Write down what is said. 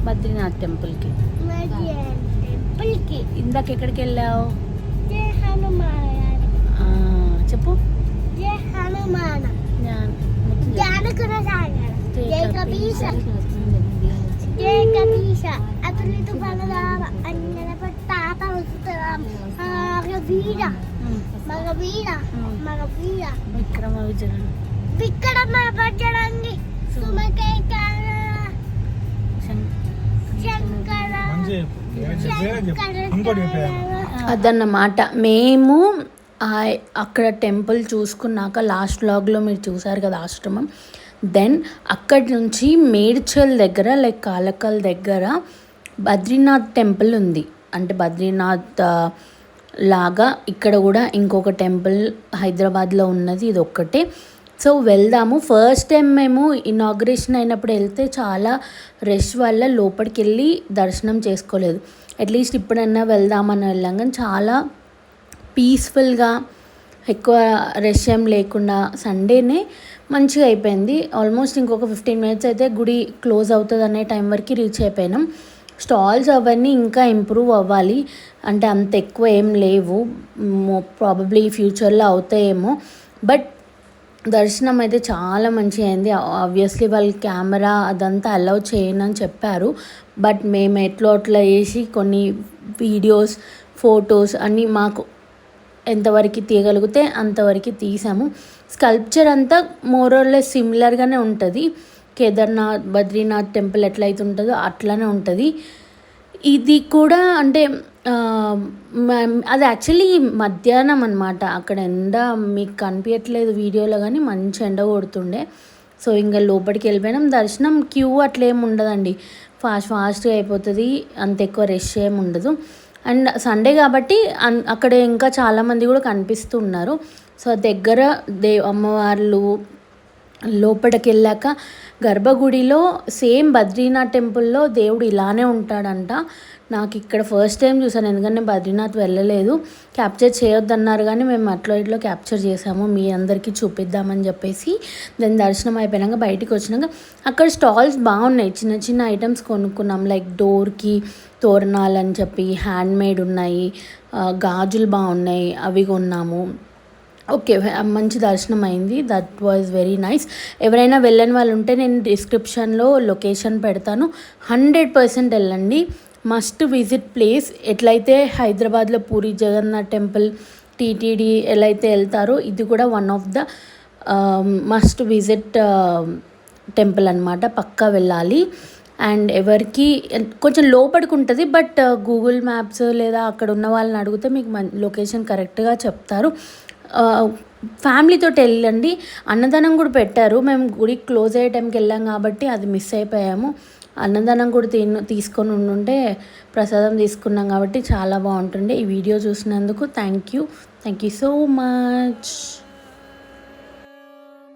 బద్రీనాథ్ టెంపుల్కి. ఇందాక ఎక్కడికి వెళ్ళావు చెప్పు. విక్రమ విజయ్ అదన్నమాట. మేము అక్కడ టెంపుల్ చూసుకున్నాక లాస్ట్ వ్లాగ్లో మీరు చూసారు కదా ఆశ్రమం. దెన్ అక్కడి నుంచి మేడ్చల్ దగ్గర లైక్ కాలకల్ దగ్గర బద్రీనాథ్ టెంపుల్ ఉంది. అంటే బద్రీనాథ్ లాగా ఇక్కడ కూడా ఇంకొక టెంపుల్ హైదరాబాద్లో ఉన్నది, ఇది ఒక్కటే. సో వెళ్దాము. ఫస్ట్ టైం మేము ఇనాగ్రేషన్ అయినప్పుడు వెళ్తే చాలా రష్ వల్ల లోపలికి వెళ్ళి దర్శనం చేసుకోలేదు. అట్లీస్ట్ ఇప్పుడన్నా వెళ్దామని వెళ్ళాం కానీ చాలా పీస్ఫుల్గా ఎక్కువ రష్ ఏం లేకుండా సండేనే మంచిగా అయిపోయింది. ఆల్మోస్ట్ ఇంకొక 15 minutes అయితే గుడి క్లోజ్ అవుతుంది అనే టైం వరకు రీచ్ అయిపోయినాం. స్టాల్స్ అవన్నీ ఇంకా ఇంప్రూవ్ అవ్వాలి, అంటే అంత ఎక్కువ ఏం లేవు, ప్రాబబ్లీ ఫ్యూచర్లో అవుతాయేమో. బట్ దర్శనం అయితే చాలా మంచిగా అయింది. ఆబ్వియస్లీ వాళ్ళు కెమెరా అదంతా అలౌ చేయనని చెప్పారు, బట్ మేము ఎట్లా అట్లా వేసి కొన్ని వీడియోస్ ఫొటోస్ అన్నీ మాకు ఎంతవరకు తీయగలిగితే అంతవరకు తీసాము. స్కల్ప్చర్ అంతా మోరోర్లెస్ సిమిలర్గానే ఉంటుంది. కేదార్నాథ్ బద్రీనాథ్ టెంపుల్ ఎట్లయితే ఉంటుందో అట్లానే ఉంటుంది. ఇది కూడా అంటే అది యాక్చువల్లీ మధ్యాహ్నం అనమాట. అక్కడ ఎండ మీకు కనిపించట్లేదు వీడియోలో, కానీ మంచి ఎండ కొడుతుండే. సో ఇంకా లోపలికి వెళ్ళిపోయినాం. దర్శనం క్యూ అట్లా ఏమి ఉండదండి, ఫాస్ట్గా అయిపోతుంది, అంత ఎక్కువ రష్ ఏమి ఉండదు. అండ్ సండే కాబట్టి అక్కడ ఇంకా చాలామంది కూడా కనిపిస్తూ ఉన్నారు. సో దగ్గర అమ్మవార్లు లోపలికి వెళ్ళాక గర్భగుడిలో సేమ్ బద్రీనాథ్ టెంపుల్లో దేవుడు ఇలానే ఉంటాడంట. నాకు ఇక్కడ ఫస్ట్ టైం చూసాను, ఎందుకంటే బద్రీనాథ్ వెళ్ళలేదు. క్యాప్చర్ చేయొద్దన్నారు కానీ మేము అట్లా ఇట్లా క్యాప్చర్ చేసాము, మీ అందరికీ చూపిద్దామని చెప్పేసి. దాని దర్శనం అయిపోయాక బయటికి వచ్చినాక అక్కడ స్టాల్స్ బాగున్నాయి, చిన్న చిన్న ఐటమ్స్ కొనుక్కున్నాం. లైక్ డోర్కి తోరణాలు అని చెప్పి హ్యాండ్మేడ్ ఉన్నాయి, గాజులు బాగున్నాయి, అవి కొన్నాము. ఓకే, మంచి దర్శనం అయింది. That was very nice. ఎవరైనా వెళ్ళని వాళ్ళు ఉంటే నేను డిస్క్రిప్షన్లో లొకేషన్ పెడతాను, 100% వెళ్ళండి. Must visit place. ఎట్లయితే హైదరాబాద్లో పూరి జగన్నాథ్ టెంపుల్ టీటీడీ ఎలా అయితే వెళ్తారో, ఇది కూడా one of the must visit temple అనమాట. పక్కా వెళ్ళాలి. అండ్ ఎవరికి కొంచెం లోపలికి ఉంటుంది, బట్ గూగుల్ మ్యాప్స్ లేదా అక్కడ ఉన్న వాళ్ళని అడిగితే మీకు లొకేషన్ కరెక్ట్గా చెప్తారు. ఫ్యామిలీతో వెళ్ళండి. అన్నదానం కూడా పెట్టారు. మేము గుడి క్లోజ్ అయ్యే టైంకి వెళ్ళాం కాబట్టి అది మిస్ అయిపోయాము. అన్నదానం కూడా తీసుకొని ఉండుంటే ప్రసాదం తీసుకున్నాం కాబట్టి చాలా బాగుంటుండే. ఈ వీడియో చూసినందుకు థ్యాంక్ యూ సో మచ్.